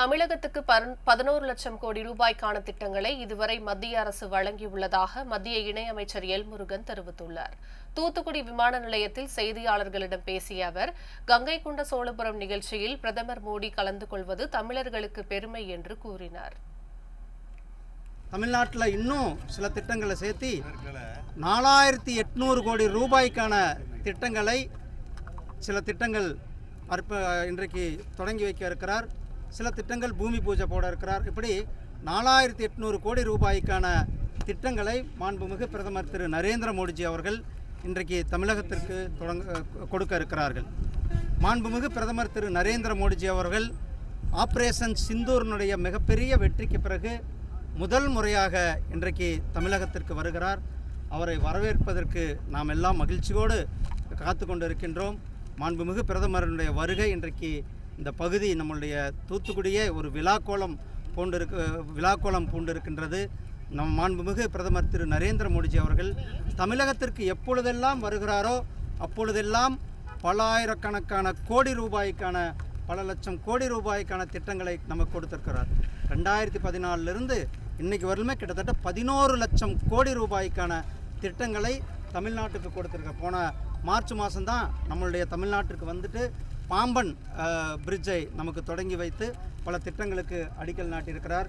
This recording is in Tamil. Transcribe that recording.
தமிழகத்துக்கு 11 லட்சம் கோடி ரூபாய்க்கான திட்டங்களை இதுவரை மத்திய அரசு வழங்கியுள்ளதாக மத்திய இணையமைச்சர் எல் முருகன் தெரிவித்துள்ளார். தூத்துக்குடி விமான நிலையத்தில் செய்தியாளர்களிடம் பேசிய அவர், கங்கை கொண்ட சோழபுரம் நிகழ்ச்சியில் பிரதமர் மோடி கலந்து கொள்வது தமிழர்களுக்கு பெருமை என்று கூறினார். தமிழ்நாட்டில் இன்னும் சில திட்டங்களை சேர்த்து 4800 கோடி ரூபாய்க்கான திட்டங்களை சில திட்டங்கள் இன்றைக்கு தொடங்கி வைக்க இருக்கிறார். சில திட்டங்கள் பூமி பூஜை போட இருக்கிறார். இப்படி 4800 கோடி ரூபாய்க்கான திட்டங்களை மாண்புமிகு பிரதமர் திரு நரேந்திர மோடிஜி அவர்கள் இன்றைக்கு தமிழகத்திற்கு கொடுக்க இருக்கிறார்கள். மாண்புமிகு பிரதமர் திரு நரேந்திர மோடிஜி அவர்கள் ஆப்ரேஷன் சிந்தூரினுடைய மிகப்பெரிய வெற்றிக்கு பிறகு முதல் முறையாக இன்றைக்கு தமிழகத்திற்கு வருகிறார். அவரை வரவேற்பதற்கு நாம் எல்லாம் மகிழ்ச்சியோடு காத்து கொண்டிருக்கின்றோம். மாண்புமிகு பிரதமருடைய வருகை இன்றைக்கு இந்த பகுதி நம்மளுடைய தூத்துக்குடியே ஒரு விழாக்கோலம் பூண்டிருக்கின்றது. நம் மாண்புமிகு பிரதமர் திரு நரேந்திர மோடிஜி அவர்கள் தமிழகத்திற்கு எப்பொழுதெல்லாம் வருகிறாரோ அப்பொழுதெல்லாம் பல ஆயிரக்கணக்கான கோடி ரூபாய்க்கான பல லட்சம் கோடி ரூபாய்க்கான திட்டங்களை நமக்கு கொடுத்திருக்கிறார். 2014 இன்னைக்கு வரலுமே கிட்டத்தட்ட 11 லட்சம் கோடி ரூபாய்க்கான திட்டங்களை தமிழ்நாட்டுக்கு கொடுத்துருக்க. போன மார்ச் மாதம்தான் நம்மளுடைய தமிழ்நாட்டிற்கு வந்துட்டு பாம்பன் பிரிட்ஜை நமக்கு தொடங்கி வைத்து பல திட்டங்களுக்கு அடிக்கல் நாட்டியிருக்கிறார்.